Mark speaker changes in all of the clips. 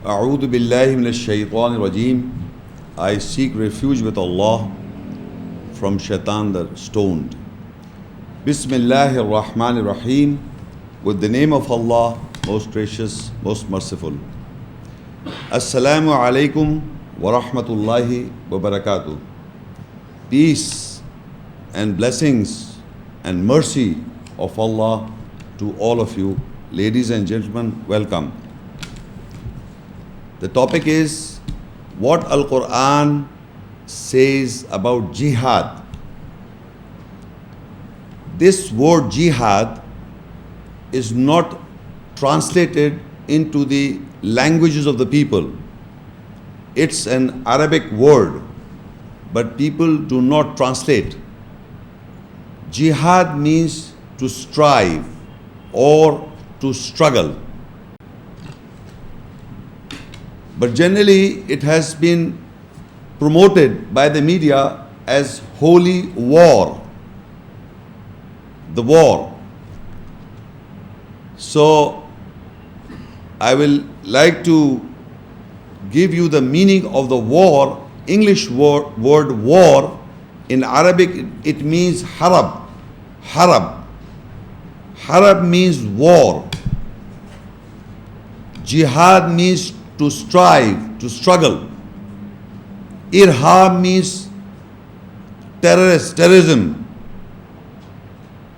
Speaker 1: A'udhu billahi minash shaitanir rajeem. I seek refuge with Allah from shaitan the stoned. Bismillahir Rahmanir Rahim. With the name of Allah, most gracious, most merciful. Assalamu alaikum wa rahmatullahi wa barakatuh. Peace and blessings and mercy of Allah to all of you. Ladies and gentlemen, welcome. The topic is what Al-Qur'an says about jihad. This word jihad is not translated into the languages of the people. It's an Arabic word, but people do not translate. Jihad means to strive or to struggle. But generally it has been promoted by the media as holy war. The war. So I will like to give you the meaning of the war. English word war, in Arabic it means harab. Harab. Harab means war. Jihad means to strive, to struggle. Irhab means terrorism.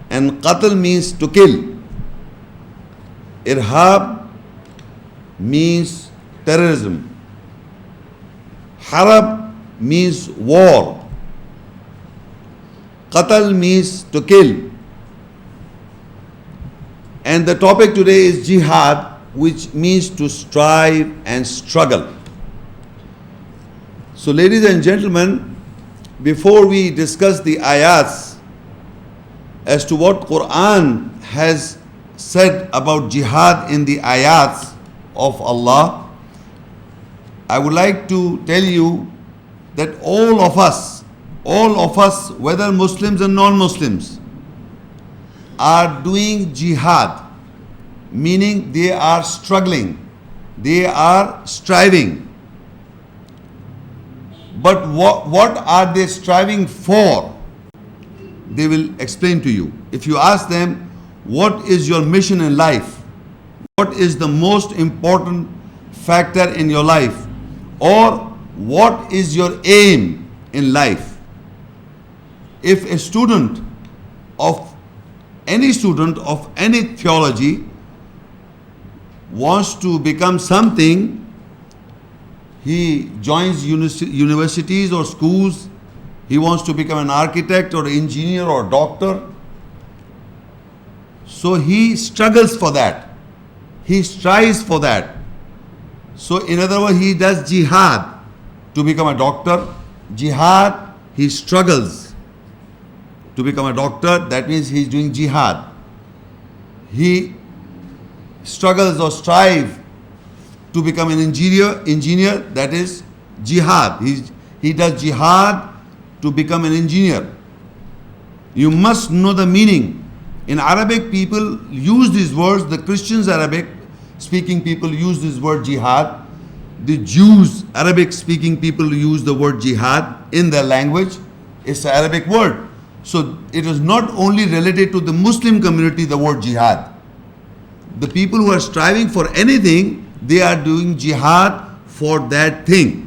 Speaker 1: And qatl means to kill. Irhab means terrorism. Harab means war. Qatl means to kill. And the topic today is jihad, which means to strive and struggle. So ladies and gentlemen, before we discuss the ayats as to what Qur'an has said about jihad in the ayats of Allah, I would like to tell you that all of us, whether Muslims and non-Muslims, are doing jihad, meaning they are struggling, they are striving. But what are they striving for? They will explain to you. If you ask them, what is your mission in life? What is the most important factor in your life? Or what is your aim in life? If a student of any theology wants to become something, he joins universities or schools, he wants to become an architect or engineer or doctor. So he struggles for that. He strives for that. So in other words, he does jihad to become a doctor. Jihad, he struggles to become a doctor. That means he is doing jihad. He struggles or strive to become an engineer, that is jihad. He does jihad to become an engineer. You must know the meaning. In Arabic, people use these words. The Christians, Arabic speaking people use this word jihad. The Jews, Arabic speaking people use the word jihad in their language. It's an Arabic word. So it is not only related to the Muslim community, the word jihad. The people who are striving for anything, they are doing jihad for that thing.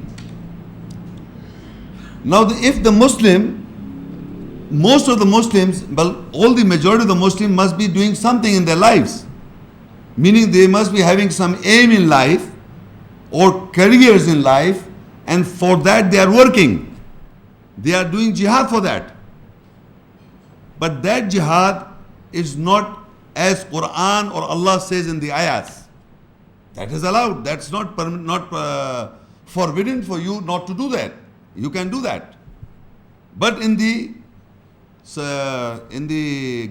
Speaker 1: Now, if the Muslim, most of the Muslims, well, all the majority of the Muslims must be doing something in their lives. Meaning they must be having some aim in life or careers in life, and for that they are working. They are doing jihad for that. But that jihad is not as Qur'an or Allah says in the ayats. That is allowed. That's not forbidden for you not to do that. You can do that. But in the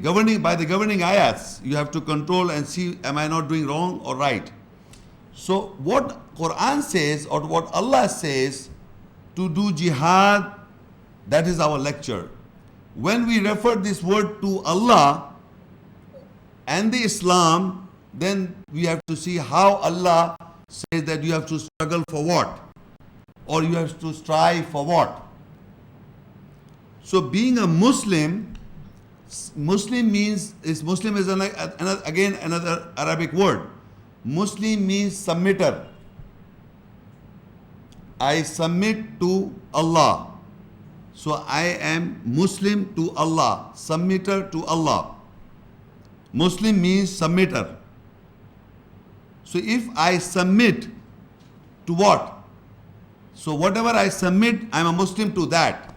Speaker 1: governing ayats, you have to control and see, am I not doing wrong or right? So what Qur'an says or what Allah says to do jihad, that is our lecture. When we refer this word to Allah and the Islam, then we have to see how Allah says that you have to struggle for what? Or you have to strive for what? So being a Muslim, Muslim is another Arabic word. Muslim means submitter. I submit to Allah. So I am Muslim to Allah, submitter to Allah. Muslim means submitter. So if I submit to what? So whatever I submit, I am a Muslim to that.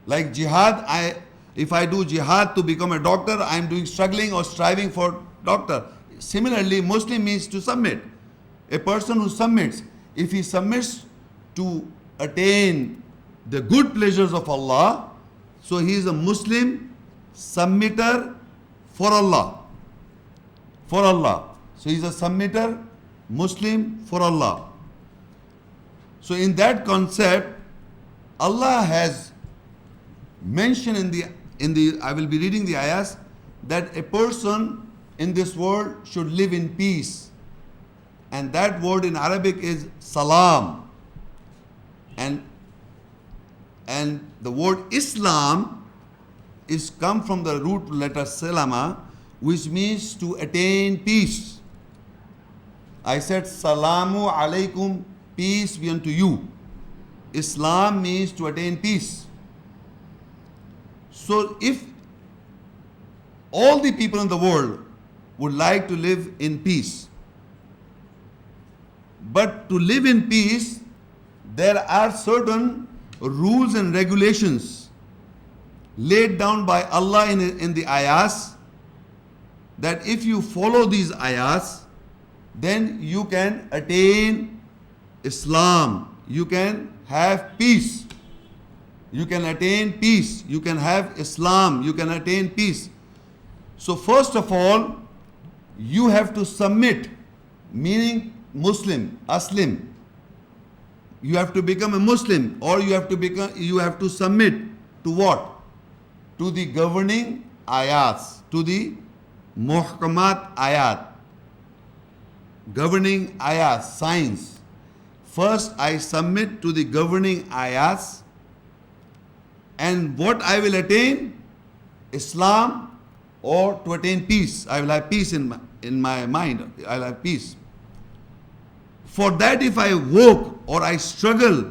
Speaker 1: Like jihad, if I do jihad to become a doctor, I am doing struggling or striving for doctor. Similarly, Muslim means to submit. A person who submits, if he submits to attain the good pleasures of Allah, so he is a Muslim submitter for Allah. For Allah. So he is a submitter, Muslim for Allah. So in that concept, Allah has mentioned in the I will be reading the ayahs, that a person in this world should live in peace. And that word in Arabic is salam. And the word Islam is come from the root letter salama, which means to attain peace. I said salamu alaikum, peace be unto you. Islam means to attain peace. So if all the people in the world would like to live in peace, but to live in peace, there are certain rules and regulations laid down by Allah in the ayahs, that if you follow these ayahs, then you can attain Islam. You can have peace. You can attain peace. You can have Islam. You can attain peace. So first of all, you have to submit, meaning Muslim, Aslim. You have to become a Muslim, or you have to submit to what? To the governing ayats, to the muhkamat ayat. Governing ayats, signs. First I submit to the governing ayats, and what I will attain? Islam, or to attain peace. I will have peace in my mind. I will have peace. For that, if I work or I struggle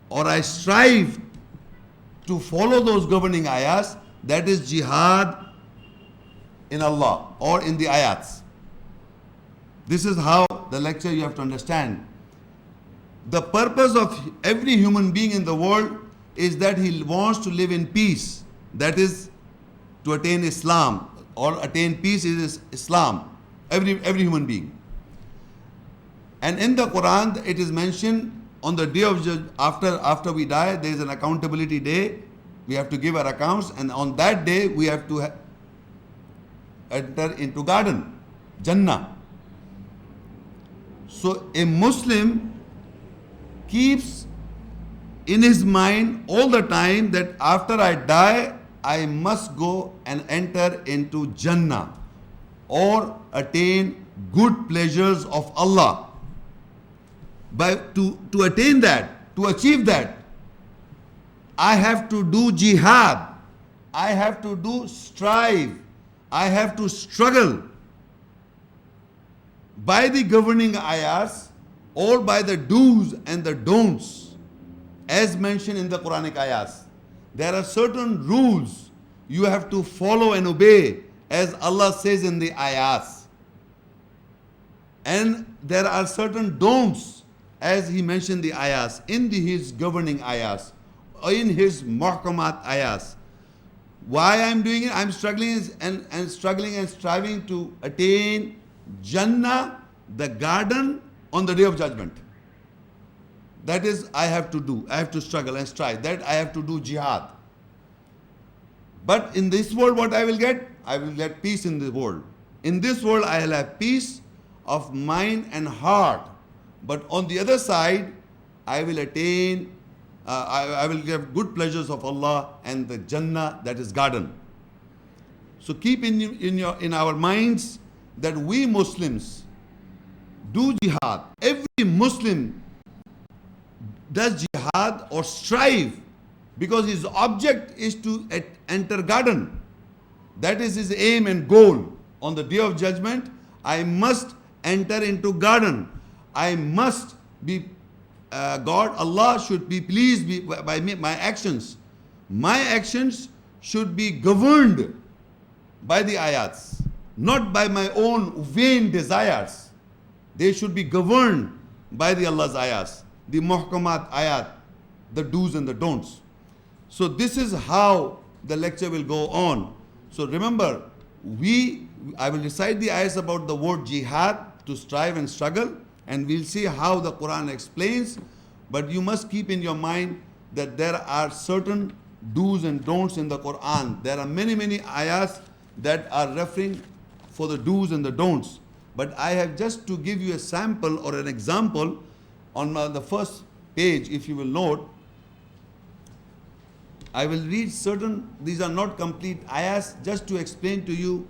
Speaker 1: or I strive to follow those governing ayahs, that is jihad in Allah or in the ayats. This is how the lecture you have to understand. The purpose of every human being in the world is that he wants to live in peace. That is to attain Islam, or attain peace is Islam. Every human being. And in the Qur'an, it is mentioned on the day of after we die, there is an accountability day. We have to give our accounts, and on that day we have to enter into garden, Jannah. So a Muslim keeps in his mind all the time that after I die, I must go and enter into Jannah, or attain good pleasures of Allah. But to attain that, to achieve that, I have to do jihad. I have to do strive. I have to struggle by the governing ayahs, or by the do's and the don'ts, as mentioned in the Quranic ayahs. There are certain rules you have to follow and obey, as Allah says in the ayahs. And there are certain don'ts, as he mentioned the ayahs, in his governing ayahs, or in his muhkamat ayahs. Why I'm doing it? I'm struggling and striving to attain Jannah, the garden, on the day of judgment. That is, I have to do. I have to struggle and strive. That I have to do jihad. But in this world, what I will get? I will get peace in the world. In this world, I will have peace of mind and heart. But on the other side, I will attain, I will get good pleasures of Allah and the Jannah, that is garden. So keep in our minds that we Muslims do jihad. Every Muslim does jihad or strive because his object is to enter garden. That is his aim and goal. On the day of judgment, I must enter into garden. I must be, God, Allah should be pleased by me, my actions. My actions should be governed by the ayats, not by my own vain desires. They should be governed by the Allah's ayats, the muhkamat ayat, the do's and the don'ts. So this is how the lecture will go on. So remember, I will recite the ayahs about the word jihad, to strive and struggle, and we'll see how the Quran explains. But you must keep in your mind that there are certain do's and don'ts in the Quran. There are many ayahs that are referring for the do's and the don'ts. But I have just to give you a sample or an example on the first page, if you will note. I will read certain, these are not complete ayahs, just to explain to you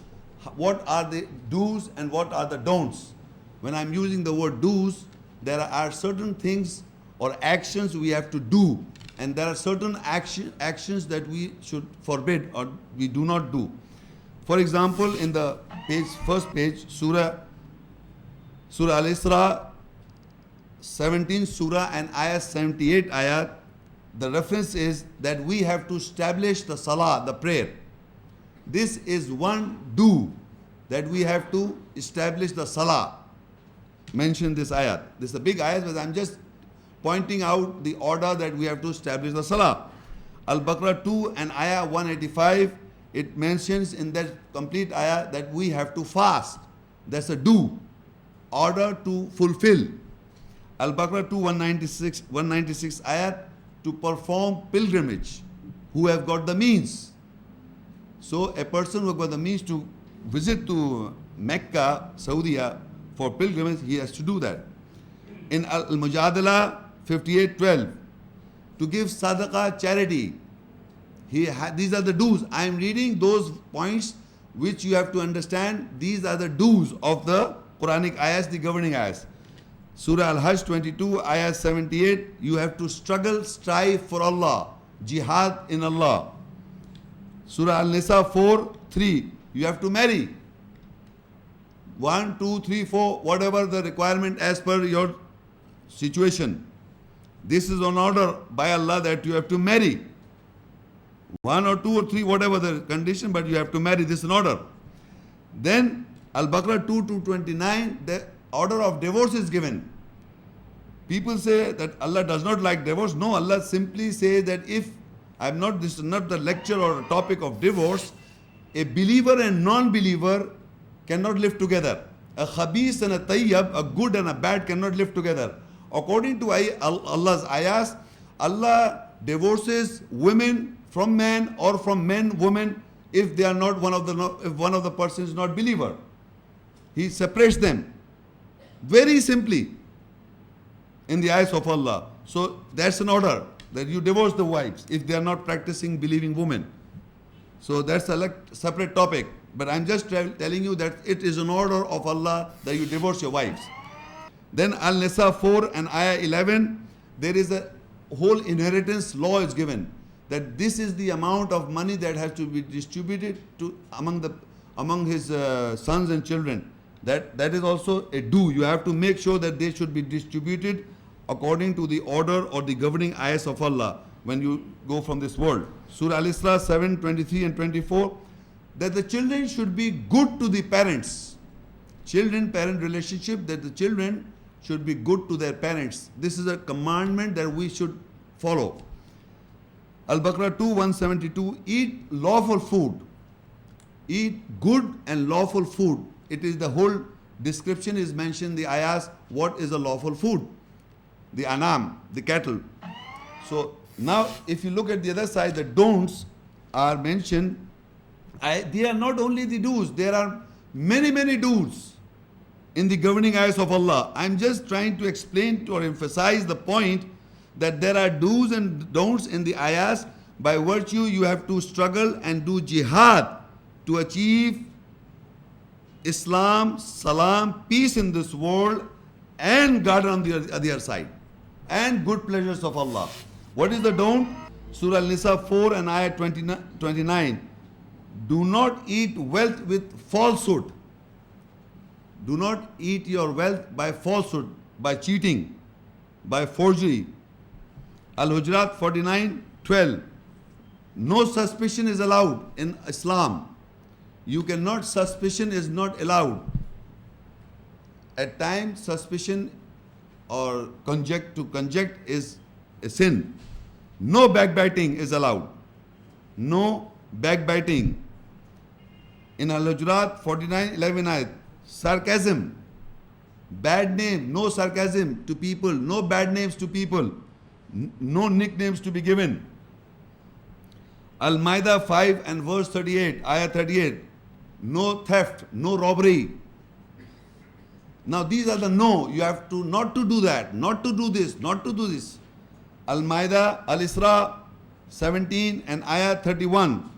Speaker 1: what are the do's and what are the don'ts. When I'm using the word do's, there are certain things or actions we have to do, and there are certain actions that we should forbid or we do not do. For example, in the first page, Surah Al-Isra 17 Surah and ayah 78 ayat, the reference is that we have to establish the salah, the prayer. This is one do, that we have to establish the salah. Mention this ayat. This is a big ayat, but I'm just pointing out the order that we have to establish the salah. Al-Baqarah 2 and ayah 185, it mentions in that complete ayah that we have to fast. That's a do, order to fulfill. Al-Baqarah 2 196 ayat, to perform pilgrimage, who have got the means. So a person who has got the means to visit to Mecca, Saudi for pilgrimage, he has to do that. In Al-Mujadala 58:12, to give sadaqah, charity. These are the do's. I am reading those points which you have to understand. These are the do's of the Quranic ayahs, the governing ayahs. Surah Al-Hajj 22, ayah 78, you have to struggle, strive for Allah, jihad in Allah. Surah Al-Nisa 4:3, you have to marry. 1, 2, 3, 4, whatever the requirement as per your situation. This is an order by Allah that you have to marry. 1 or 2 or 3, whatever the condition, but you have to marry. This is an order. Then Al-Baqarah 2 to 29, the order of divorce is given. People say that Allah does not like divorce. No, Allah simply says that if this is not the lecture or a topic of divorce, a believer and non-believer cannot live together. A khabis and a tayyib, a good and a bad, cannot live together. According to Allah's ayahs, Allah divorces women from men or from men, women, if they are not if one of the persons is not believer. He separates them. Very simply, in the eyes of Allah. So that's an order, that you divorce the wives if they are not practicing believing women. So that's a separate topic. But I'm just telling you that it is an order of Allah that you divorce your wives. Then Al-Nisa 4 and ayah 11, there is a whole inheritance law is given, that this is the amount of money that has to be distributed to among his sons and children. That is also a do. You have to make sure that they should be distributed according to the order or the governing ayahs of Allah when you go from this world. Surah Al-Isra 7, 23 and 24, that the children should be good to the parents. Children-parent relationship, that the children should be good to their parents. This is a commandment that we should follow. Al-Baqarah 2, 172, eat lawful food. Eat good and lawful food. It is the whole description is mentioned, the ayahs, what is a lawful food? The anam, the cattle. So now if you look at the other side, the don'ts are mentioned. They are not only the do's, there are many do's in the governing ayahs of Allah. I'm just trying to explain or emphasize the point that there are do's and don'ts in the ayahs. By virtue, you have to struggle and do jihad to achieve Islam, salam, peace in this world, and garden on the other side, and good pleasures of Allah. What is the don't? Surah Al-Nisa 4 and ayah 29. Do not eat wealth with falsehood. Do not eat your wealth by falsehood, by cheating, by forgery. Al-Hujurat 49:12. No suspicion is allowed in Islam. You cannot, suspicion is not allowed. At times, suspicion or conject is a sin. No backbiting is allowed. No backbiting. In Al-Hujurat 49:11 ayat, sarcasm, bad name, no sarcasm to people, no bad names to people, no nicknames to be given. Al-Ma'idah 5 and verse 38, ayah 38, no theft, no robbery. Now these are the no, you have to not to do that, not to do this, not to do this. Al-Ma'idah, Al-Isra 17 and ayah 31,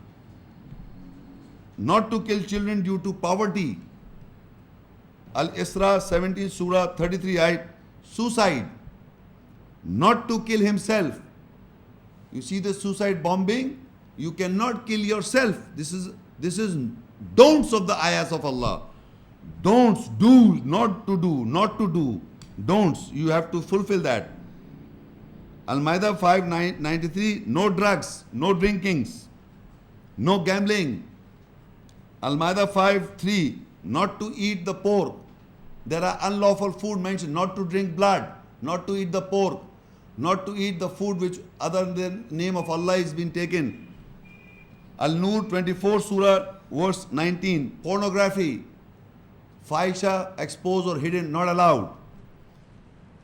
Speaker 1: not to kill children due to poverty. Al-Isra 17 surah 33 ayat, suicide, not to kill himself. You see the suicide bombing, you cannot kill yourself. This is don'ts of the ayahs of Allah. Don'ts, do, not to do, not to do. Don'ts, you have to fulfill that. Al-Ma'idah 5:93, no drugs, no drinkings, no gambling. Al-Ma'idah 5:3, not to eat the pork. There are unlawful food mentioned, not to drink blood, not to eat the pork, not to eat the food which other than the name of Allah is being taken. Al-Nur 24 surah verse 19, pornography, fahisha, exposed or hidden, not allowed.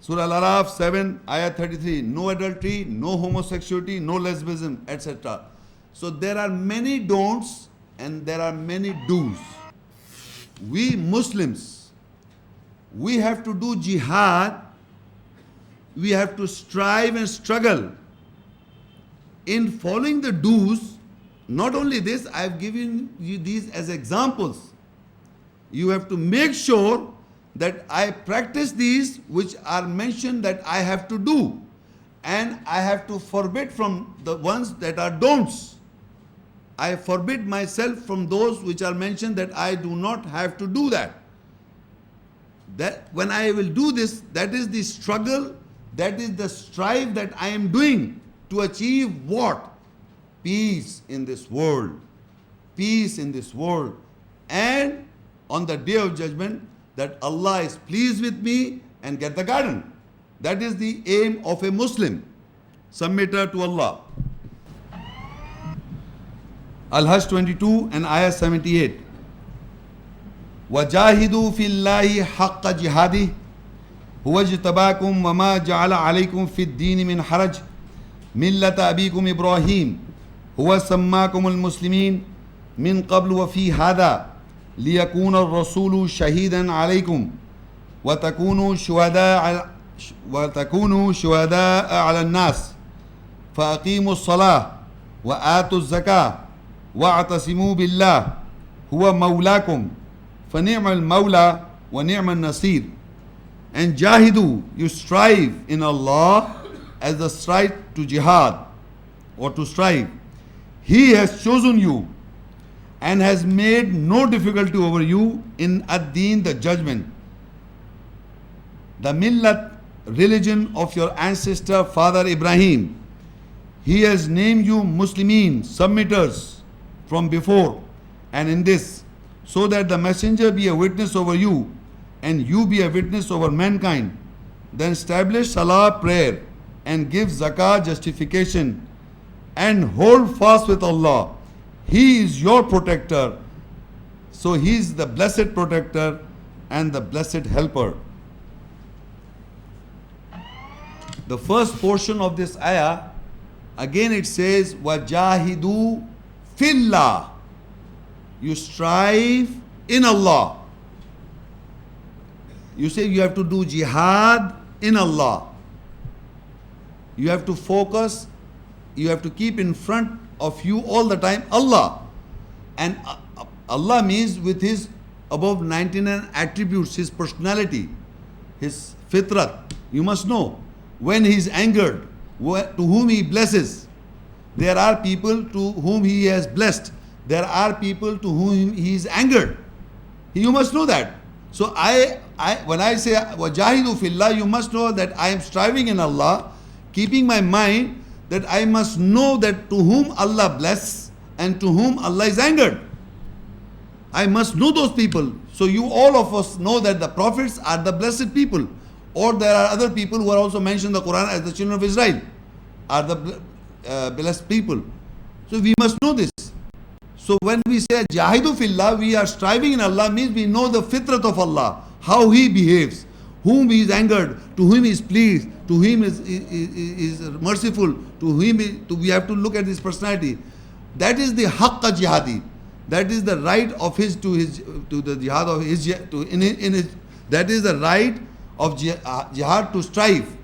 Speaker 1: Surah Al-Araf 7 ayah 33, no adultery, no homosexuality, no lesbianism, etc. So there are many don'ts and there are many do's. We Muslims, we have to do jihad, we have to strive and struggle in following the do's. Not only this, I have given you these as examples. You have to make sure that I practice these which are mentioned that I have to do, and I have to forbid from the ones that are don'ts. I forbid myself from those which are mentioned that I do not have to do that. That when I will do this, that is the struggle, that is the strive that I am doing to achieve what? Peace in this world. Peace in this world. And on the day of judgment, that Allah is pleased with me and get the garden. That is the aim of a Muslim, submitter to Allah. Al-Hajj 22 and ayah 78. وَجَاهِدُوا فِي اللَّهِ حَقَّ جِهَادِهِ هُوَ اجْتَبَاكُمْ وَمَا جَعَلَ عَلَيْكُمْ فِي الدِّينِ مِنْ حَرَجٍ مِلَّةَ أَبِيكُمْ إِبْرَاهِيمَ هُوَ سَمَّاكُمُ الْمُسْلِمِينَ مِنْ قَبْلُ وَفِي هَذَا لِيَكُونَ الرَّسُولُ شَهِيدًا عَلَيْكُمْ وَتَكُونُوا شُهَدَاءَ عَلَى النَّاسِ فَأَقِيمُوا الصَّلَاةَ وَآتُوا الزَّكَاةَ وَاعْتَصِمُوا بِاللَّهِ هُوَ مَوْلَاكُمْ فَنِعْمَ الْمَوْلَى وَنِعْمَ النَّصِيرُ. And jahidu, you strive in Allah as the strive to jihad or to strive. He has chosen you and has made no difficulty over you in ad-deen, the judgment. The millat, religion of your ancestor father Ibrahim. He has named you Muslimin, submitters from before and in this, so that the messenger be a witness over you and you be a witness over mankind. Then establish salah, prayer, and give zakah, justification, and hold fast with Allah. He is your protector. So He is the blessed protector and the blessed helper. The first portion of this ayah, again it says, وَجَاهِدُوا فِي اللَّهِ. You strive in Allah. You say you have to do jihad in Allah. You have to focus, you have to keep in front of you all the time Allah. And Allah means with His above 99 attributes, His personality, His Fitrat. You must know when he is angered, to whom he blesses. There are people to whom he has blessed. There are people to whom he is angered. You must know that. So when I say wajahidu fillah, you must know that I am striving in Allah, keeping my mind that I must know that to whom Allah bless and to whom Allah is angered. I must know those people. So you all of us know that the prophets are the blessed people. Or there are other people who are also mentioned in the Qur'an as the children of Israel are the blessed people. So we must know this. So when we say jahidu fillah, we are striving in Allah, means we know the fitrat of Allah, how He behaves, whom He is angered, to whom He is pleased, to whom is merciful, to whom we have to look at His personality. That is the haqqa jihadi. That is the right of his to the jihad of his that is the right of jihad to strive.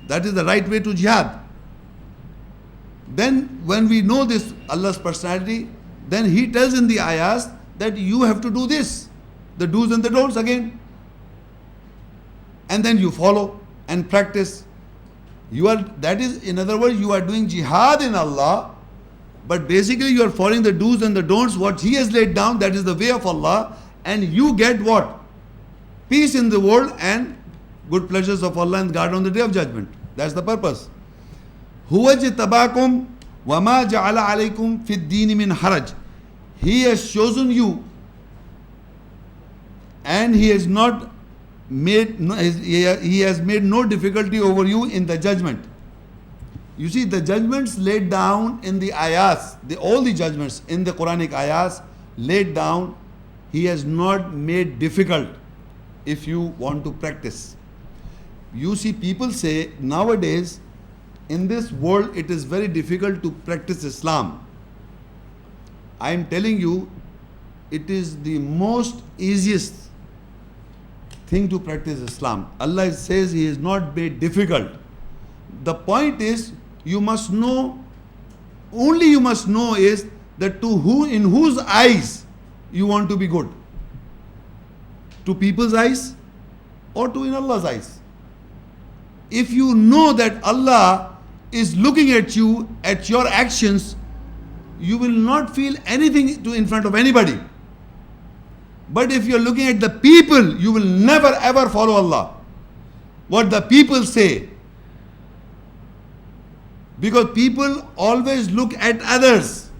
Speaker 1: That is the right way to jihad. Then when we know this Allah's personality, then He tells in the ayahs that you have to do this, the do's and the don'ts again. And then you follow and practice. That is, in other words, you are doing jihad in Allah, but basically you are following the do's and the don'ts, what He has laid down, that is the way of Allah, and you get what? Peace in the world and good pleasures of Allah and God on the day of judgment. That's the purpose. هُوَ جِتَبَاكُمْ وَمَا جَعَلَ عَلَيْكُمْ فِي الدِّينِ مِنْ حَرَجٍ. He has chosen you and He has made no difficulty over you in the judgment. You see, the judgments laid down in the ayahs, all the judgments in the Quranic ayahs laid down, He has not made difficult if you want to practice. You see, people say nowadays in this world it is very difficult to practice Islam. I am telling you, it is the most easiest thing to practice Islam. Allah says He has not made difficult. The point is, you must know, only you must know is that in whose eyes you want to be good. To people's eyes or in Allah's eyes. If you know that Allah is looking at you, at your actions, you will not feel anything in front of anybody. But if you are looking at the people, you will never ever follow Allah. What the people say. Because people always look at others.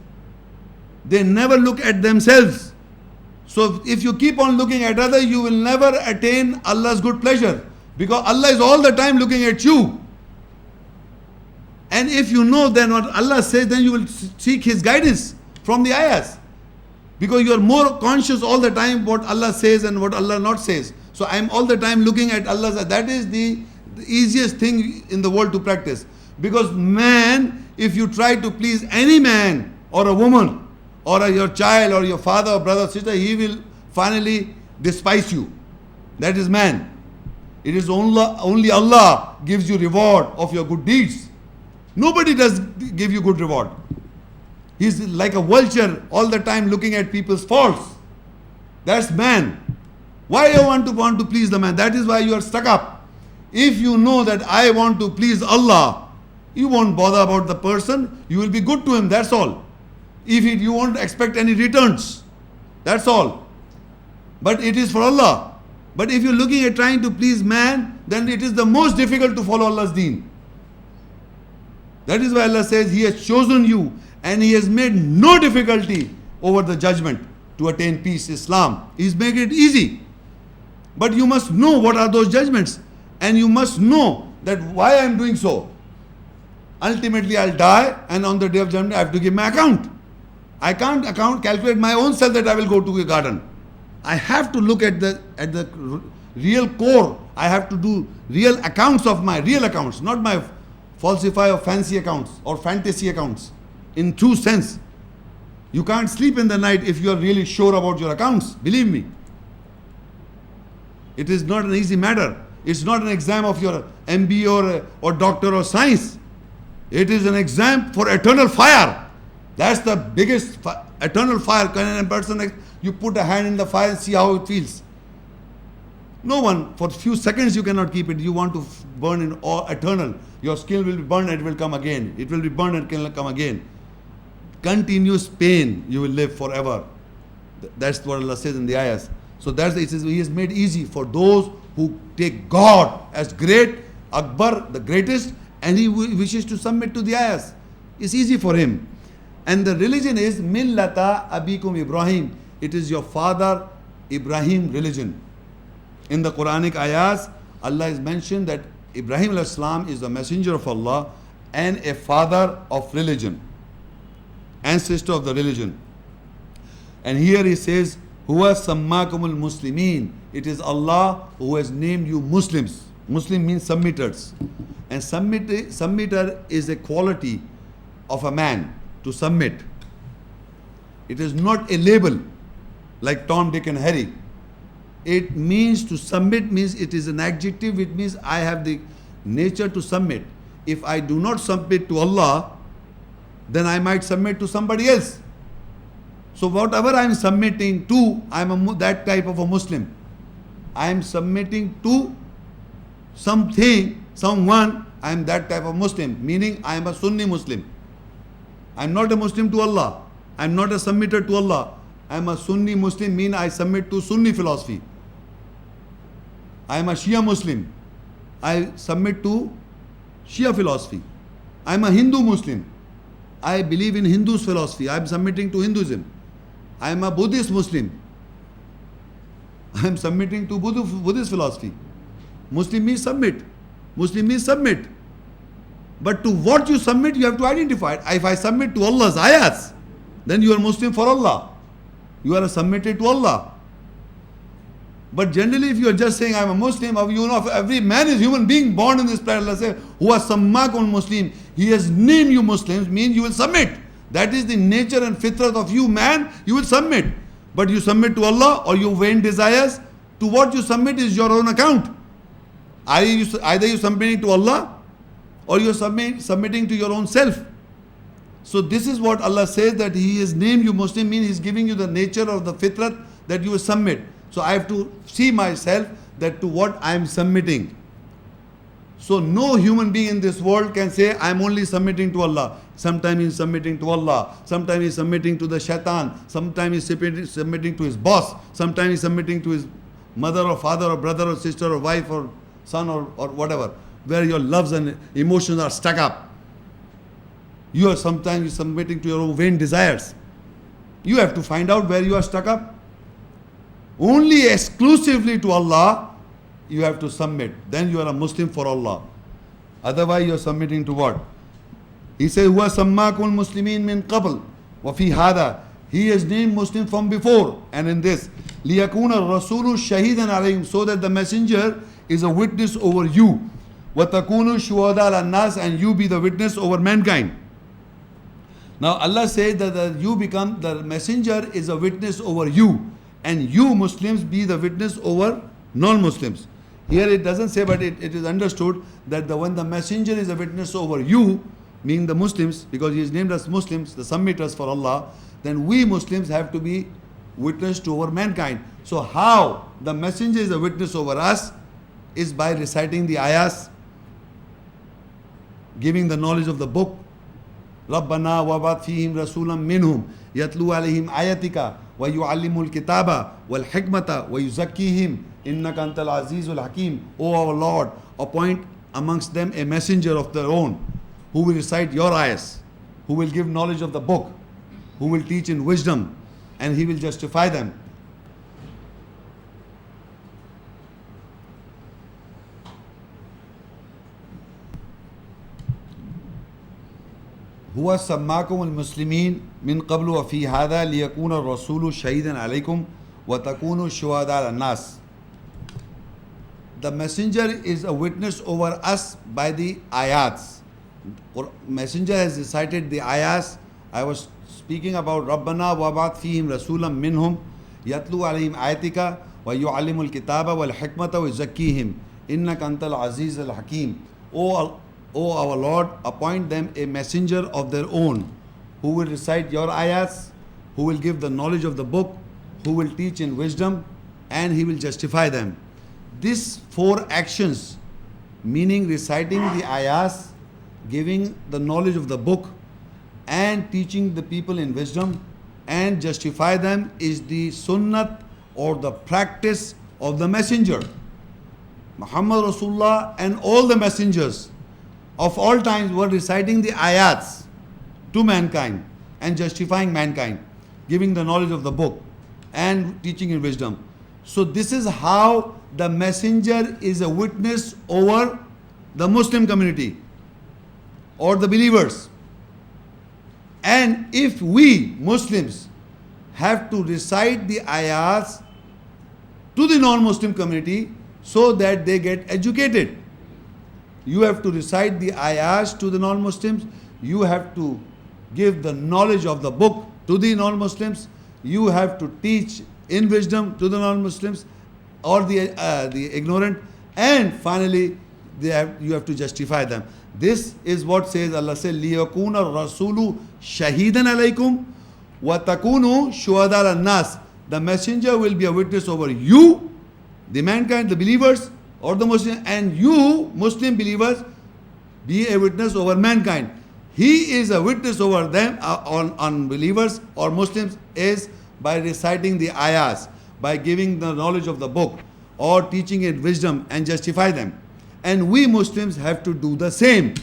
Speaker 1: They never look at themselves. So if you keep on looking at others, you will never attain Allah's good pleasure. Because Allah is all the time looking at you. And if you know then what Allah says, then you will seek His guidance from the ayahs. Because you are more conscious all the time what Allah says and what Allah not says. So I am all the time looking at Allah's. That is the easiest thing in the world to practice. Because man, if you try to please any man or a woman or your child or your father or brother or sister, he will finally despise you. That is man. It is only Allah gives you reward of your good deeds. Nobody does give you good reward. He's like a vulture all the time looking at people's faults. That's man. Why you want to please the man? That is why you are stuck up. If you know that I want to please Allah, you won't bother about the person. You will be good to him. That's all. You won't expect any returns. That's all. But it is for Allah. But if you're looking at trying to please man, then it is the most difficult to follow Allah's deen. That is why Allah says He has chosen you and He has made no difficulty over the judgment to attain peace, Islam. He's made it easy. But you must know what are those judgments. And you must know that why I am doing so. Ultimately I'll die and on the day of judgment I have to give my account. I can't calculate my own self that I will go to a garden. I have to look at the real core. I have to do real accounts of my real accounts, not my falsify or fancy accounts or fantasy accounts. In true sense, you can't sleep in the night if you are really sure about your accounts. Believe me. It is not an easy matter. It's not an exam of your MBA or doctor or science. It is an exam for eternal fire. That's the biggest eternal fire. Can a person, you put a hand in the fire and see how it feels. No one, for few seconds you cannot keep it. You want to burn in all eternal. Your skin will be burned and it will come again. It will be burned and it will come again. Continuous pain, you will live forever. That's what Allah says in the ayahs. So that's it says He has made easy for those who take God as great, Akbar, the greatest, and he wishes to submit to the ayahs. It's easy for him. And the religion is Millata Abikum Ibrahim. It is your father Ibrahim religion. In the Quranic ayahs, Allah has mentioned that Ibrahim alayhi salam is the messenger of Allah and a father of religion, ancestor of the religion. And here he says, Huwa sammakumul muslimin. It is Allah who has named you Muslims. Muslim means submitters. And submitter is a quality of a man, to submit. It is not a label like Tom, Dick and Harry. It means to submit means it is an adjective. It means I have the nature to submit. If I do not submit to Allah, then I might submit to somebody else. So whatever I am submitting to, I am that type of a Muslim. I am submitting to something, someone, I am that type of Muslim. Meaning I am a Sunni Muslim. I am not a Muslim to Allah. I am not a submitter to Allah. I am a Sunni Muslim, mean I submit to Sunni philosophy. I am a Shia Muslim. I submit to Shia philosophy. I am a Hindu Muslim. I believe in Hindu's philosophy. I am submitting to Hinduism. I am a Buddhist Muslim. I am submitting to Buddhist philosophy. Muslim means submit. Muslim means submit. But to what you submit, you have to identify it. If I submit to Allah's ayats, then you are Muslim for Allah. You are submitted to Allah. But generally, if you are just saying, I am a Muslim, you know, every man is human being born in this planet. Allah says, Huwa sammakun Muslim. He has named you Muslims, means you will submit. That is the nature and fitrat of you, man. You will submit. But you submit to Allah or your vain desires, to what you submit is your own account. Either you submitting to Allah or you are submitting to your own self. So this is what Allah says, that He has named you Muslim, means He is giving you the nature of the fitrat that you will submit. So I have to see myself that to what I am submitting. So no human being in this world can say, I am only submitting to Allah. Sometimes he is submitting to Allah. Sometimes he is submitting to the shaitan. Sometimes he is submitting to his boss. Sometimes he is submitting to his mother or father or brother or sister or wife or son or whatever. Where your loves and emotions are stuck up. You are sometimes submitting to your own vain desires. You have to find out where you are stuck up. Only exclusively to Allah you have to submit. Then you are a Muslim for Allah. Otherwise you are submitting to what? He says, Huwa sammakul muslimin min qabl wa fi hada. He has named Muslim from before and in this. Liyakuna rasulu shahidan alayhim. So that the messenger is a witness over you. Wa takunu shuhada ala nas. And you be the witness over mankind. Now Allah says that the messenger is a witness over you. And you Muslims be the witness over non-Muslims. Here it doesn't say, but it is understood that when the messenger is a witness over you, meaning the Muslims, because he is named as Muslims, the submitters for Allah, then we Muslims have to be witness to over mankind. So how the messenger is a witness over us is by reciting the ayahs, giving the knowledge of the book. رَبَّنَا وَبَعْثْ فِيهِمْ رَسُولًا مِّنْهُمْ يَتْلُو عَلَيْهِمْ آيَاتِكَ وَيُعَلِّمُ الْكِتَابَ وَالْحِكْمَةَ وَيُزَكِّيهِمْ إِنَّكَ أَنْتَ الْعَزِيزُ الْحَكِيمُ. O our Lord, appoint amongst them a messenger of their own, who will recite your ayahs, who will give knowledge of the book, who will teach in wisdom, and he will justify them. هو سماكم المسلمين من قبل وفي هذا ليكون الرسول شهيدا عليكم وتكونوا شهداء على الناس. The messenger is a witness over us by the ayats. Messenger has recited the ayats. I was speaking about ربنا وبعث فيهم رسولا منهم يتلو عليهم آياتك ويعلم الكتاب والحكمة ويزكيهم إنك أنت العزيز الحكيم. O our Lord, appoint them a messenger of their own, who will recite your ayats, who will give the knowledge of the book, who will teach in wisdom, and he will justify them. these four actions, meaning reciting the ayahs, giving the knowledge of the book, and teaching the people in wisdom and justify them, is the sunnat or the practice of the messenger. Muhammad Rasulullah and all the messengers of all times were reciting the ayats to mankind and justifying mankind, giving the knowledge of the book and teaching in wisdom. So this is how the messenger is a witness over the Muslim community or the believers. And if we Muslims have to recite the ayats to the non-Muslim community so that they get educated, you have to recite the ayats to the non-Muslims, you have to give the knowledge of the book to the non-Muslims, you have to teach in wisdom to the non-Muslims or the ignorant, and finally you have to justify them. This is what says Allah says, لِيَكُونَ الرَّسُولُ شَهِيدًا عَلَيْكُمْ وَتَكُونُوا شُهَدَاءَ النَّاسِ. The messenger will be a witness over you, the mankind, the believers or the Muslim, and you Muslim believers be a witness over mankind. He is a witness over them, on believers or Muslims, is by reciting the ayahs, by giving the knowledge of the book or teaching it wisdom and justify them. And we Muslims have to do the same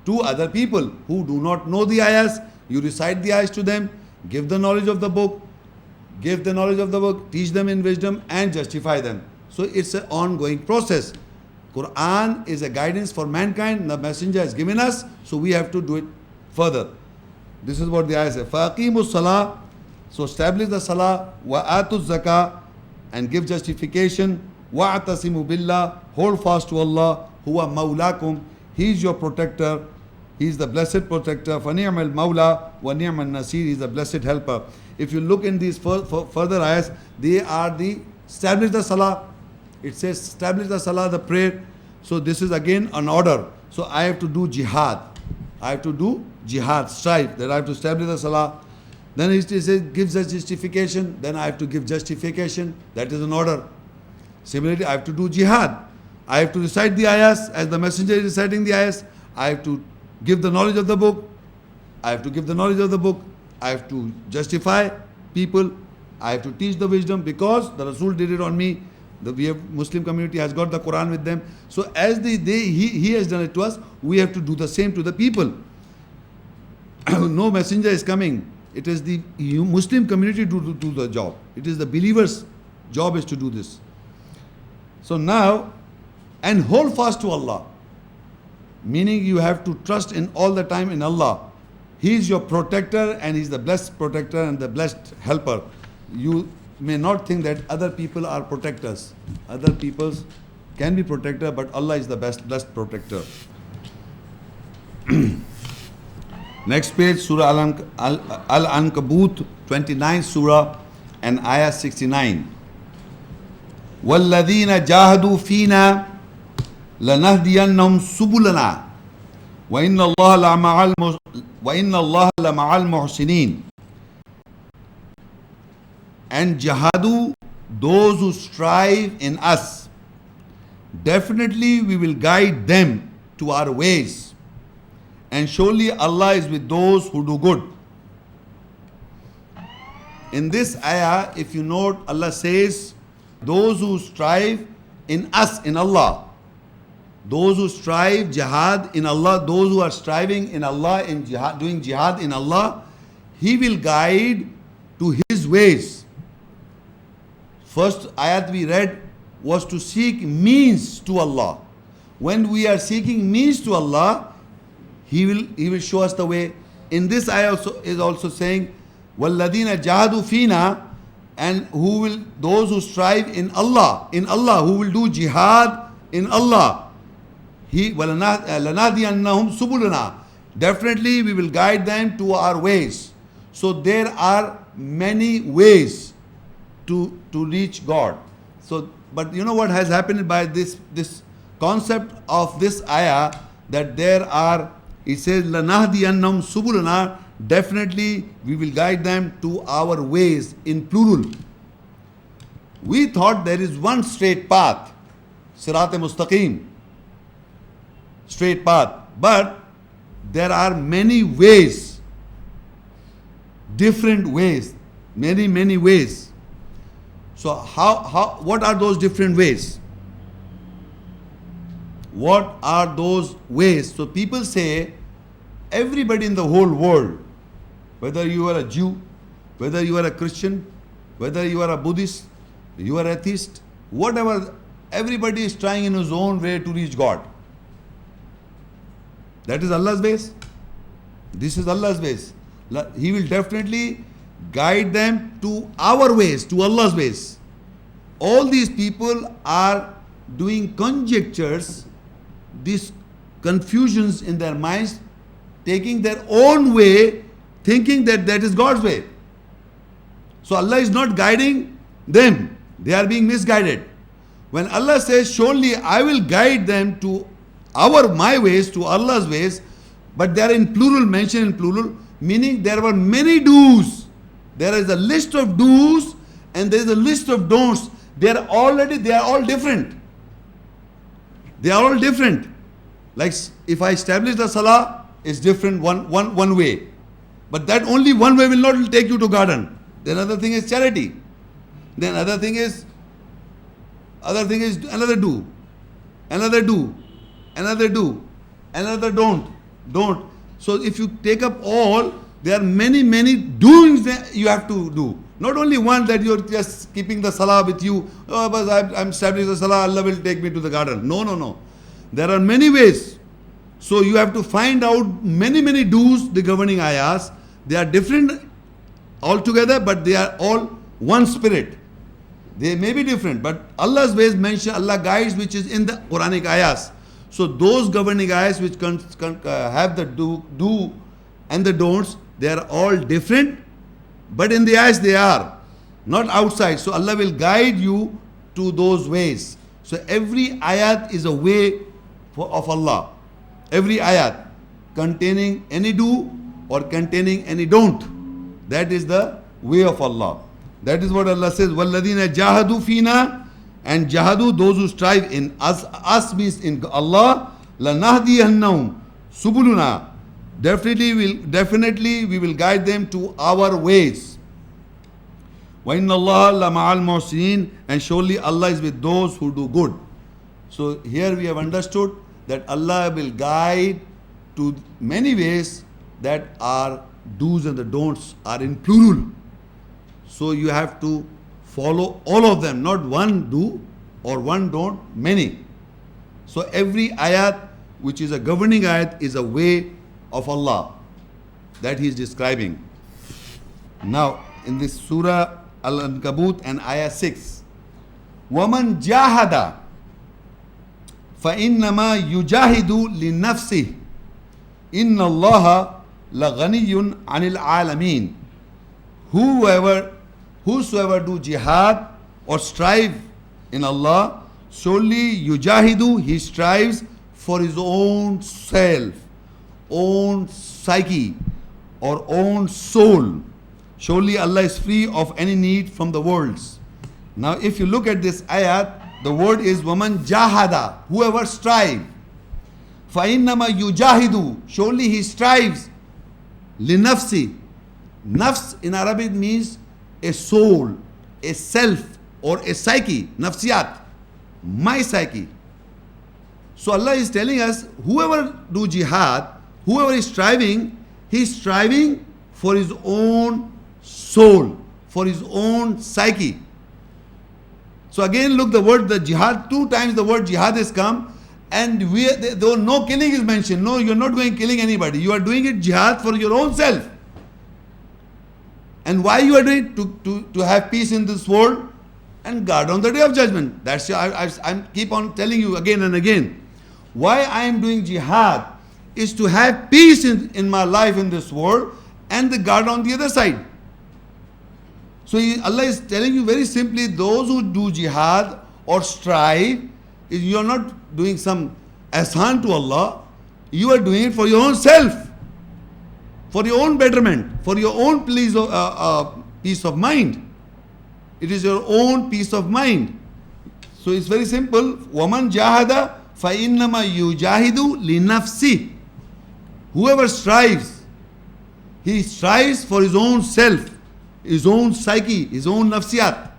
Speaker 1: to other people who do not know the ayahs. You recite the ayahs to them, give the knowledge of the book, teach them in wisdom and justify them. So it's an ongoing process. Qur'an is a guidance for mankind. The messenger has given us, so we have to do it further. This is what the ayah says. فَأَقِيمُوا الصَّلَاةَ. So establish the salah. وَآتُوا الزَّكَاةَ. And give justification. وَاعْتَصِمُوا بِاللَّهِ. Hold fast to Allah. هُوَ مَوْلَاكُمْ. He is your protector. He is the blessed protector. فَنِعْمَ الْمَوْلَى وَنِعْمَ النَّصِيرُ. He is the blessed helper. If you look in these further ayahs, they are the establish the salah. It says establish the salah, the prayer. So this is again an order. So I have to do jihad. I have to do jihad, strive. That I have to establish the salah. Then it says gives us justification. Then I have to give justification. That is an order. Similarly, I have to do jihad. I have to recite the ayahs as the messenger is reciting the ayahs. I have to give the knowledge of the book. I have to give the knowledge of the book. I have to justify people. I have to teach the wisdom because the Rasul did it on me. The Muslim community has got the Qur'an with them. So as he has done it to us, we have to do the same to the people. No messenger is coming. It is the Muslim community to do the job. It is the believers' job is to do this. So now, and hold fast to Allah. Meaning you have to trust in all the time in Allah. He is your protector and He is the blessed protector and the blessed helper. You may not think that other people are protectors. Other peoples can be protector, but Allah is the blessed protector. Next page, Surah Al-Ankabut, 29th Surah and Ayah 69. وَالَّذِينَ جَاهَدُوا فِينَا لَنَهْدِيَنَّهُمْ سُبُلَنَا وَإِنَّ اللَّهَ لَمَعَ الْمُحْسِنِينَ. And jihadu, those who strive in us, definitely we will guide them to our ways. And surely Allah is with those who do good. In this ayah, if you note, Allah says, those who strive in us, in Allah, those who strive jihad in Allah, those who are striving in Allah, in jihad, doing jihad in Allah, He will guide to His ways. First ayat we read was to seek means to Allah. When we are seeking means to Allah, He will show us the way. In this ayah is also saying, وَالَّذِينَ جَاهَدُوا فِينَا, and those who strive in Allah, who will do jihad in Allah. لَنَهْدِيَنَّهُمْ سُبُلَنَا. Definitely we will guide them to our ways. So there are many ways to reach God. So, but you know what has happened by this concept of this ayah, that there are, it says لَنَهْدِيَنَّهُمْ سُبُلَنَا, definitely we will guide them to our ways, in plural. We thought there is one straight path. Sirat Mustaqim, straight path. But there are many ways, different ways, many ways. So what are those different ways? What are those ways? So people say, everybody in the whole world, whether you are a Jew, whether you are a Christian, whether you are a Buddhist, you are atheist, whatever, everybody is trying in his own way to reach God. That is Allah's ways. This is Allah's ways. He will definitely guide them to our ways, to Allah's ways. All these people are doing conjectures, these confusions in their minds, taking their own way, thinking that that is God's way. So Allah is not guiding them. They are being misguided. When Allah says, surely I will guide them to my ways, to Allah's ways, but they are in plural, mentioned in plural, meaning there were many do's. There is a list of do's and there is a list of don'ts. They are all different. They are all different. Like if I establish the salah, it's different one way. But that only one way will not take you to garden. Then another thing is charity. Then another thing is another do, another don't. So if you take up all, there are many doings that you have to do. Not only one that you're just keeping the salah with you. Oh, but I'm establishing the salah, Allah will take me to the garden. No. There are many ways. So you have to find out many do's, the governing ayahs. They are different altogether, but they are all one spirit. They may be different, but Allah's ways mention, Allah guides, which is in the Quranic ayahs. So those governing ayahs which have the do and the don'ts, they are all different, but in the ayahs they are not outside. So Allah will guide you to those ways. So every ayat is a way of Allah. Every ayat containing any do or containing any don't, that is the way of Allah. That is what Allah says, وَالَّذِينَ جَاهَدُوا فِينَا, and jahadu, those who strive in us means in Allah, لَنَهْدِيَنَّهُمْ subuluna, definitely we will guide them to our ways. وَإِنَّ اللَّهَ لَمَعَ الْمُحْسِنِينَ, and surely Allah is with those who do good. So here we have understood that Allah will guide to many ways that are do's and the don'ts are in plural. So you have to follow all of them, not one do or one don't, many. So every ayat which is a governing ayat is a way of Allah that He is describing. Now in this Surah Al-Ankabut and ayah 6, وَمَنْ جَاهَدَ فَإِنَّمَا يُجَاهِدُ لِنَفْسِهِ إِنَّ اللَّهَ لَغَنِيٌّ عَنِ الْعَالَمِينَ. Whosoever do jihad or strive in Allah, surely yujahidu, he strives for his own self, own psyche or own soul. Surely Allah is free of any need from the worlds. Now if you look at this ayat, the word is waman jahada, whoever strive. فَإِنَّمَا yujahidu, surely he strives. Linafsi, nafs in Arabic means a soul, a self or a psyche, nafsiyat, my psyche. So Allah is telling us, whoever do jihad, whoever is striving, he is striving for his own soul, for his own psyche. So again look, the jihad, 2 times the word jihad has come, and though no killing is mentioned. No, you are not going killing anybody. You are doing it jihad for your own self. And why you are doing it? To have peace in this world and guard on the day of judgment. That's why I keep on telling you again and again. Why I am doing jihad is to have peace in my life in this world and the guard on the other side. So Allah is telling you very simply, those who do jihad or strive, you are not doing some ahsan to Allah, you are doing it for your own self, for your own betterment, for your own peace of mind. It is your own peace of mind. So it's very simple. وَمَنْ جَاهَدَ فَإِنَّمَا يُجَاهِدُ لِنَفْسِهِ. Whoever strives, he strives for his own self, his own psyche, his own nafsiyat.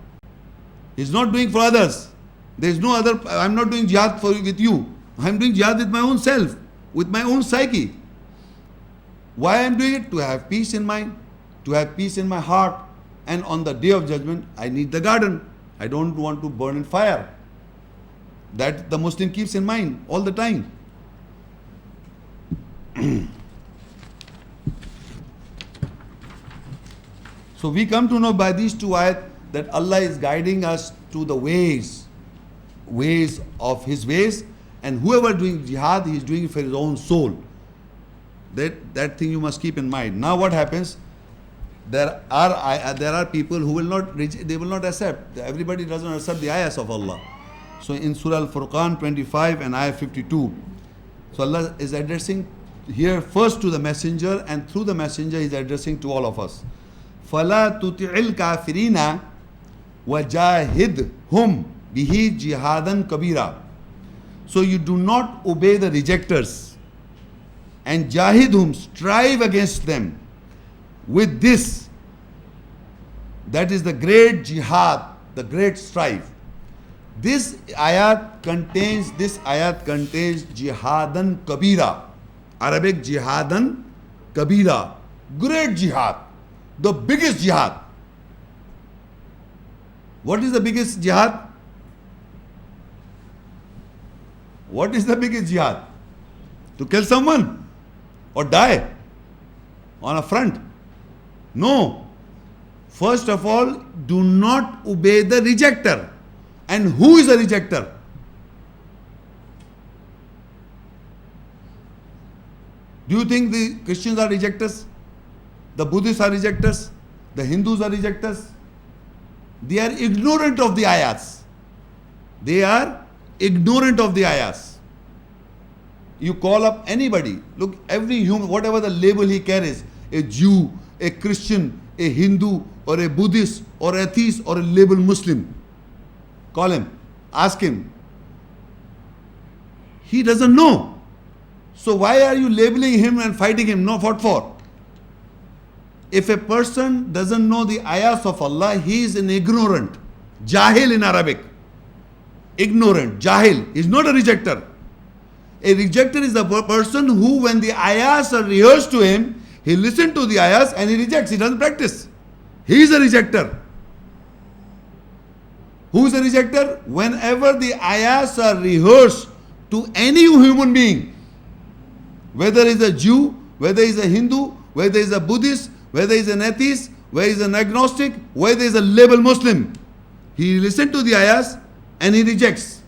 Speaker 1: He's not doing for others. There is no other. I'm not doing jihad with you. I'm doing jihad with my own self, with my own psyche. Why I'm doing it? To have peace in mind, to have peace in my heart. And on the day of judgment, I need the garden. I don't want to burn in fire. That the Muslim keeps in mind all the time. So we come to know by these two ayat that Allah is guiding us to the ways of His ways, and whoever doing jihad, he is doing it for his own soul. That thing you must keep in mind. Now what happens? There are people who will not accept. Everybody doesn't accept the ayahs of Allah. So in Surah Al-Furqan 25 and ayah 52, so Allah is addressing here first to the messenger, and through the messenger he is addressing to all of us. فَلَا تُطِعِ الْكَافِرِينَ وَجَاهِدْهُمْ بِهِ جِهَادًا كَبِيرًا. So you do not obey the rejectors, and jahidhum, strive against them with this. That is the great jihad, the great strive. This ayat contains jihadan kabira. Arabic jihadan kabira. Great jihad. The biggest jihad. What is the biggest jihad? What is the biggest jihad? To kill someone or die on a front? No. First of all, do not obey the rejecter. And who is a rejecter? Do you think the Christians are rejectors? The Buddhists are rejectors? The Hindus are rejectors? They are ignorant of the ayats. They are ignorant of the ayats. You call up anybody. Look, every human, whatever the label he carries, a Jew, a Christian, a Hindu, or a Buddhist, or atheist, or a label Muslim. Call him, ask him. He doesn't know. So why are you labeling him and fighting him? No, what for? If a person doesn't know the ayahs of Allah, he is an ignorant. Jahil in Arabic. Ignorant, jahil. He is not a rejecter. A rejecter is the person who, when the ayahs are rehearsed to him, he listens to the ayahs and he rejects. He doesn't practice. He is a rejecter. Who is a rejecter? Whenever the ayahs are rehearsed to any human being, whether he is a Jew, whether he is a Hindu, whether he is a Buddhist, whether he is an atheist, whether he is an agnostic, whether he is a label Muslim, he listens to the ayahs and he rejects.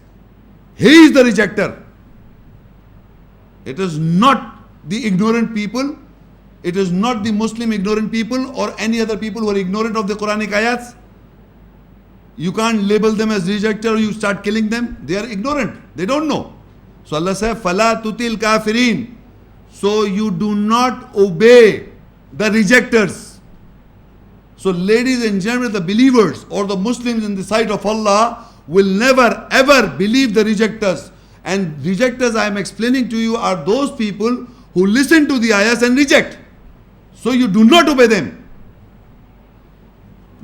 Speaker 1: He is the rejecter. It is not the ignorant people. It is not the Muslim ignorant people or any other people who are ignorant of the Quranic ayats. You can't label them as rejecter or you start killing them. They are ignorant. They don't know. So Allah says, فَلَا تُطِلْ kafirin. So you do not obey the rejectors. So ladies and gentlemen, the believers or the Muslims in the sight of Allah will never ever believe the rejectors. And rejectors, I am explaining to you, are those people who listen to the ayahs and reject. So you do not obey them.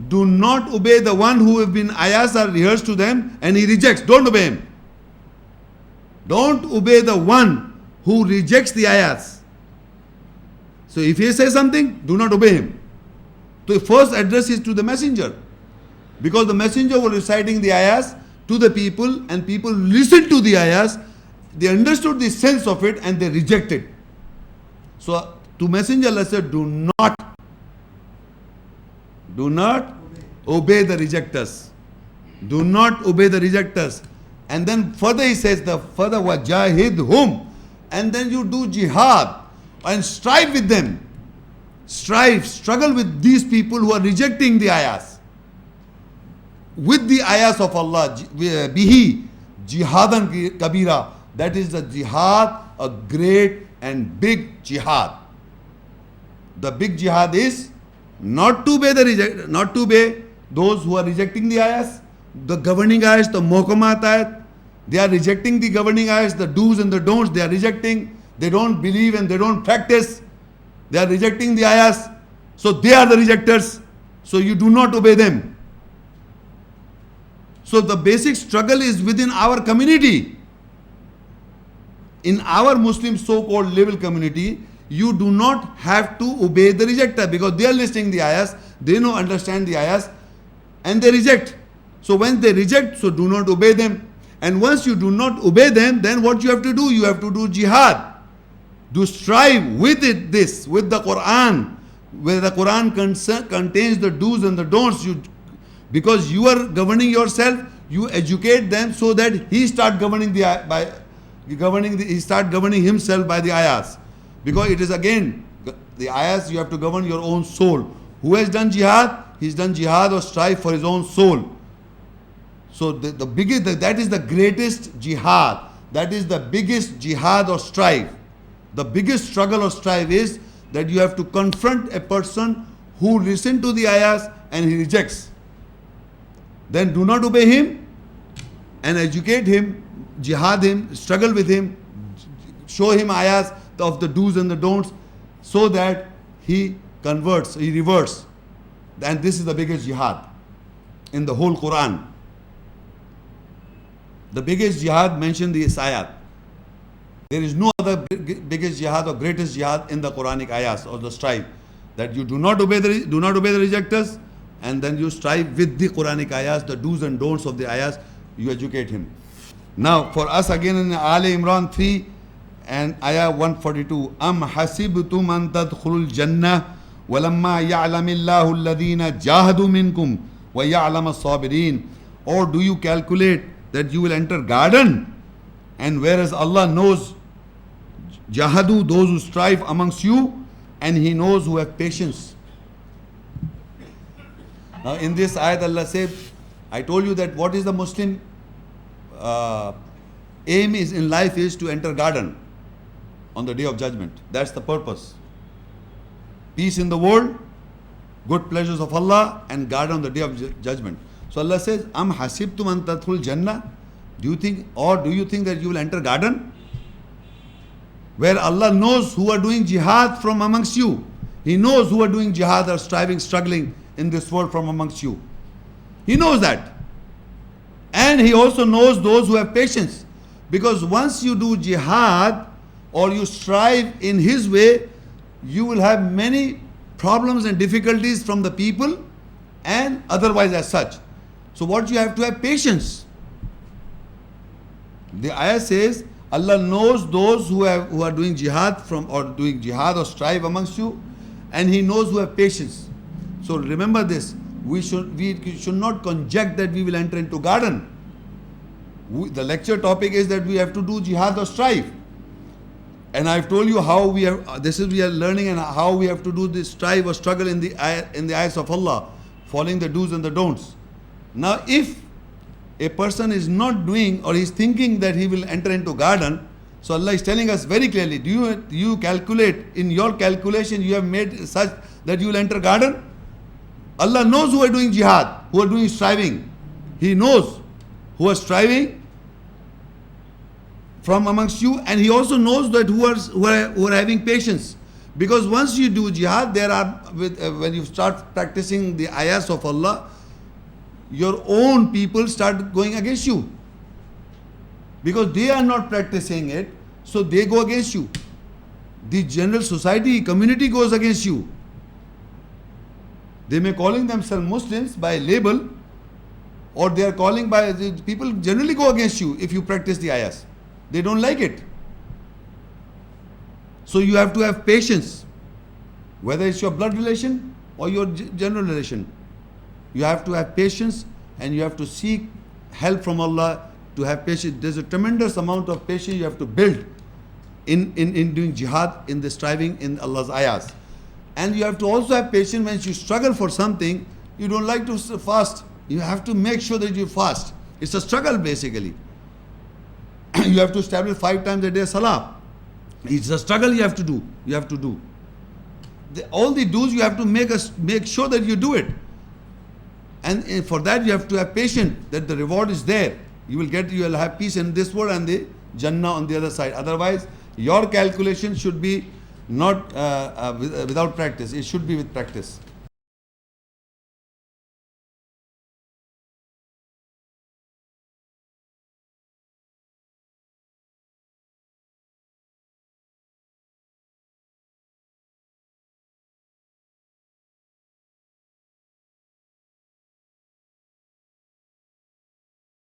Speaker 1: Do not obey the one who have been ayahs are rehearsed to them and he rejects. Don't obey him. Don't obey the one who rejects the ayahs. So if he says something, do not obey him. So the first address is to the messenger. Because the messenger was reciting the ayahs to the people and people listened to the ayahs. They understood the sense of it and they rejected. So to messenger Allah said, do not obey the rejectors. Do not obey the rejectors. And then further he says, wajahidhum. And then you do jihad and strive with them. Struggle with these people who are rejecting the ayahs. With the ayahs of Allah, bihi jihadan kabira. That is the jihad, a great and big jihad. The big jihad is not to obey those who are rejecting the ayahs, the governing ayahs, the muhkamat ayat. They are rejecting the governing ayahs, the do's and the don'ts. They are rejecting. They don't believe and they don't practice. They are rejecting the ayahs. So they are the rejectors. So you do not obey them. So the basic struggle is within our community. In our Muslim so-called liberal community, you do not have to obey the rejector because they are listening the ayahs, they don't understand the ayahs, and they reject. So when they reject, so do not obey them. And once you do not obey them, then what you have to do? You have to do jihad. Do strive with it, this, with the Qur'an, where the Qur'an contains the do's and the don'ts. Because you are governing yourself, you educate them so that he start governing he start governing himself by the ayahs. Because it is again the ayahs, you have to govern your own soul. Who has done jihad? He's done jihad or strive for his own soul. So the biggest, that is the greatest jihad. That is the biggest jihad or strive. The biggest struggle or strive is that you have to confront a person who listens to the ayahs and he rejects. Then do not obey him and educate him, jihad him, struggle with him, show him ayahs of the do's and the don'ts so that he converts, he reverts. And this is the biggest jihad in the whole Qur'an. The biggest jihad mentioned in this ayat. There is no other biggest jihad or greatest jihad in the Quranic ayahs or the strive. That you do not obey the rejectors, and then you strive with the Quranic ayahs, the do's and don'ts of the ayahs, you educate him. Now for us again in Ali Imran 3 and ayah 142. Am hasibtum an tadkhulul jannah walamma ya'lamillahu alladhina jahadu minkum wa ya'lam as-sabirin. Or do you calculate that you will enter garden, and whereas Allah knows jahadu, those who strive amongst you, and He knows who have patience. Now in this ayat Allah said, I told you that what is the Muslim aim is in life is to enter garden on the day of judgment. That's the purpose. Peace in the world, good pleasures of Allah, and garden on the day of judgment. So Allah says, Am hasibtum an tadkhulul jannah? Do you think that you will enter garden? Where Allah knows who are doing jihad from amongst you. He knows who are doing jihad or striving, struggling in this world from amongst you. He knows that. And He also knows those who have patience. Because once you do jihad or you strive in His way, you will have many problems and difficulties from the people and otherwise as such. So what you have to have patience. The ayah says, Allah knows those who are doing jihad doing jihad or strive amongst you, and He knows who have patience. So remember this, we should not conject that we will enter into garden. The lecture topic is that we have to do jihad or strive. And I've told you how we are learning and how we have to do this strive or struggle in the eyes of Allah, following the do's and the don'ts. Now if a person is not doing or is thinking that he will enter into garden, so Allah is telling us very clearly, do you calculate, in your calculation you have made such that you will enter garden? Allah knows who are doing jihad, who are doing striving. He knows who are striving from amongst you, and He also knows that who are having patience. Because once you do jihad, when you start practicing the ayahs of Allah, your own people start going against you. Because they are not practicing it, so they go against you. The general society, community goes against you. They may calling themselves Muslims by label, or they are calling by, the people generally go against you if you practice the ayahs. They don't like it. So you have to have patience, whether it's your blood relation or your general relation. You have to have patience, and you have to seek help from Allah to have patience. There's a tremendous amount of patience you have to build in doing jihad, in the striving in Allah's ayahs. And you have to also have patience when you struggle for something. You don't like to fast. You have to make sure that you fast. It's a struggle basically. You have to establish 5 times a day salah. It's a struggle you have to do. You have to do. All the do's you have to make sure that you do it. And for that you have to have patience that the reward is there. You will have peace in this world and the Jannah on the other side. Otherwise, your calculation should be not without practice. It should be with practice.